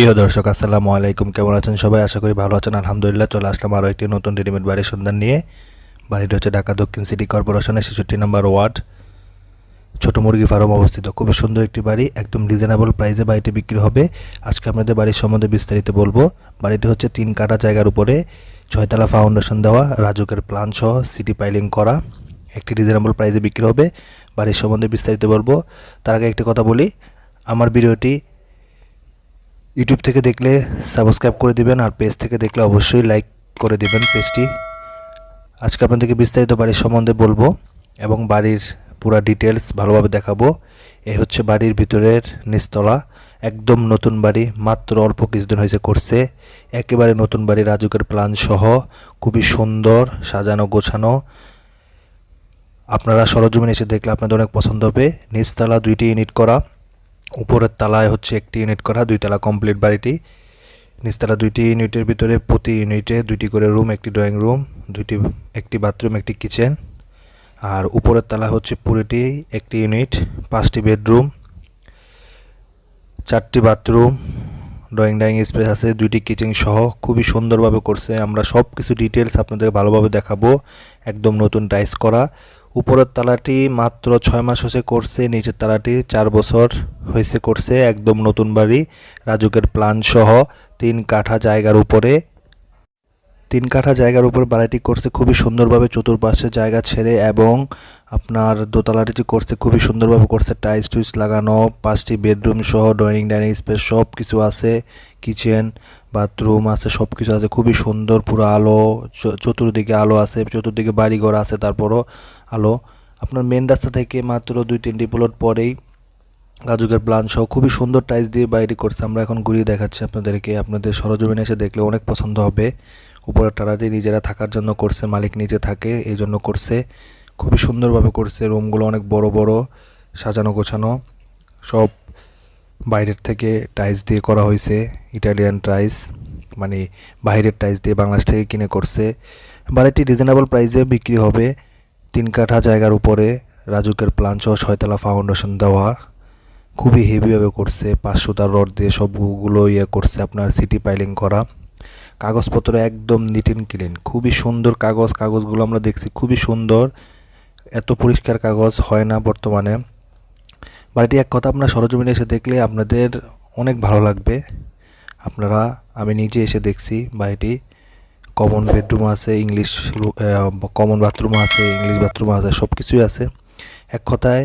প্রিয় দর্শক আসসালামু আলাইকুম, কেমন আছেন সবাই? আশা করি ভালো আছেন। আলহামদুলিল্লাহ, চলে আসলাম আরও একটি নতুন রেডিমেড বাড়ির সন্ধান নিয়ে। বাড়িটি হচ্ছে ঢাকা দক্ষিণ সিটি কর্পোরেশনের ৬৬ নম্বর ওয়ার্ড, ছোট মুরগি ফার্ম অবস্থিত। খুবই সুন্দর একটি বাড়ি, একদম রিজনেবল প্রাইসে বাড়িটি বিক্রি হবে। আজকে আপনাদের বাড়ির সম্বন্ধে বিস্তারিত বলবো। বাড়িটি হচ্ছে ৩ কাঠা জায়গার উপরে ৬ তলা ফাউন্ডেশন দেওয়া, রাজুকের প্ল্যান সহ সিটি পাইলিং করা, একটি রিজনেবল প্রাইসে বিক্রি হবে। বাড়ির সম্বন্ধে বিস্তারিত বলবো। তার আগে একটি কথা বলি, আমার ভিডিওটি ইউটিউব থেকে দেখলে সাবস্ক্রাইব করে দিবেন, আর পেজ থেকে দেখলে অবশ্যই লাইক করে দিবেন পেজটি। আজকে আপনাদেরকে বিস্তারিত বাড়ির সম্বন্ধে বলবো এবং বাড়ির পুরো ডিটেলস ভালোভাবে দেখাবো। এই হচ্ছে বাড়ির ভিতরের নিচতলা, একদম নতুন বাড়ি, মাত্র অল্প কিছুদিন হয়েছে করছে। একেবারে নতুন বাড়ি, রাজুকের প্ল্যান সহ, খুবই সুন্দর সাজানো গোছানো। আপনারা সরজমিনে এসে দেখলে আপনাদের অনেক পছন্দ হবে। নিচতলা 2টি ইউনিট করা, উপরের তলায় হচ্ছে 1টি ইউনিট করা, 2 তলা কমপ্লিট বাড়িটি। নিচতলা 2টি ইউনিটের ভিতরে প্রতি ইউনিটে 2টি করে রুম, একটি ড্রয়িং রুম, একটি বাথরুম, একটি কিচেন। আর উপরের তলা হচ্ছে পুরোটি 1টি ইউনিট, 5টি বেডরুম, 4টি বাথরুম, ডাইনিং স্পেস আছে, 2টি কিচেন সহ খুবই সুন্দরভাবে করছে। আমরা সব কিছু ডিটেলস আপনাদের ভালোভাবে দেখাবো। একদম নতুন টাইলস করা। উপরের তলাটি মাত্র 6 মাস হয়েছে করছে, নিচের তলাটি 4 বছর হয়েছে করছে। একদম নতুন বাড়ি, রাজুকের প্ল্যান সহ 3 কাঠা জায়গার উপরে। 3 কাঠা জায়গার উপর বাড়িটি করছে খুবই সুন্দরভাবে, চতুর্পাশে জায়গা ছেড়ে, এবং আপনার দোতলাটি করছে খুবই সুন্দরভাবে করছে, টাইলস টুইলস লাগানো, 5টি বেডরুম সহ ডাইনিং স্পেস সব কিছু আছে, কিচেন বাথরুম আছে, সব কিছু আছে, খুবই সুন্দর। পুরো আলো, চতুর্দিকে আলো আছে, চতুর্দিকে বাড়িঘর আছে, তারপরও আলো। আপনার মেন রাস্তা থেকে মাত্র 2-3টি প্লট পরেই রাজুকের প্ল্যান সহ খুবই সুন্দর টাইলস দিয়ে বাড়িটি করছে। আমরা এখন ঘুরিয়ে দেখাচ্ছি আপনাদেরকে, আপনাদের সরজমিনে এসে দেখলে অনেক পছন্দ হবে। উপরের টালাটি নিজেরা থাকার জন্য করছে, মালিক নিজে থাকে এই জন্য করছে। খুবই সুন্দরভাবে করছে, রুমগুলো অনেক বড় বড়, সাজানো গোছানো, সব বাইরের থেকে টাইলস দিয়ে করা হয়েছে, ইটালিয়ান টাইলস, মানে বাইরের টাইলস দিয়ে বাংলাদেশ থেকে কিনে করছে। বাড়িটি রিজনেবল প্রাইসে বিক্রি হবে। 3 কাঠা জায়গার উপরে রাজুকের প্ল্যান সহ 6 তলা ফাউন্ডেশন দেওয়া, খুবই হেভিভাবে করছে, 500 তার রড দিয়ে সবগুলো করছে, আপনার সিটি পাইলিং করা। কাগজপত্র একদম নিট অ্যান্ড ক্লিন, খুবই সুন্দর কাগজগুলো আমরা দেখছি, খুবই সুন্দর। এত পরিষ্কার কাগজ হয় না বর্তমানে। বাড়িটি এক কথা আপনার সরজমিনে এসে দেখলে আপনাদের অনেক ভালো লাগবে। আমি নিজে এসে দেখছি বাড়িটি। কমন বেডরুম আছে, কমন বাথরুম আছে, ইংলিশ বাথরুম আছে, সব কিছুই আছে। এক কথায়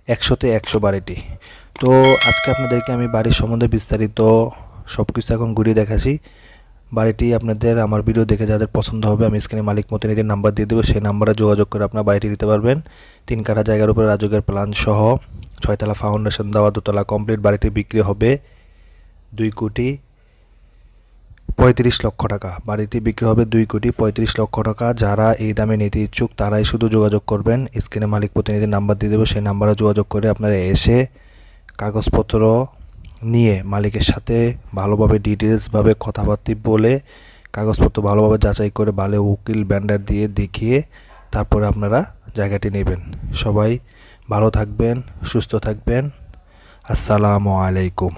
100তে 100 বাড়িটি। তো আজকে আপনাদেরকে আমি বাড়ির সম্বন্ধে বিস্তারিত সব কিছু এখন ঘুরিয়ে দেখাচ্ছি। বাড়িটি আপনাদের আমার ভিডিও দেখে যাদের পছন্দ হবে, আমি স্ক্রিনে মালিক মতিনের নাম্বার দিয়ে দেবো, সেই নাম্বারে যোগাযোগ করে আপনার বাড়িটি নিতে পারবেন। 3 কাঠা জায়গার উপরে রাজুকের প্ল্যান সহ 6 তলা ফাউন্ডেশন দেওয়া, 2 তলা কমপ্লিট বাড়িটি বিক্রি হবে 2,35,00,000 টাকা। বাড়িটি বিক্রি হবে 2,35,00,000 টাকা। যারা এই দামে নিতে ইচ্ছুক তারাই শুধু যোগাযোগ করবেন, স্ক্রিনে মালিক প্রতিনিধির নাম্বার দিয়ে দেবো, সেই নাম্বারে যোগাযোগ করে আপনারা এসে কাগজপত্র নিয়ে মালিকের সাথে ভালোভাবে ডিটেলসভাবে কথাবার্তা বলে, কাগজপত্র ভালোভাবে যাচাই করে, ভালো উকিল ব্যান্ডার দিয়ে দেখিয়ে তারপরে আপনারা জায়গাটি নেবেন। সবাই ভালো থাকবেন, সুস্থ থাকবেন। আসসালামু আলাইকুম।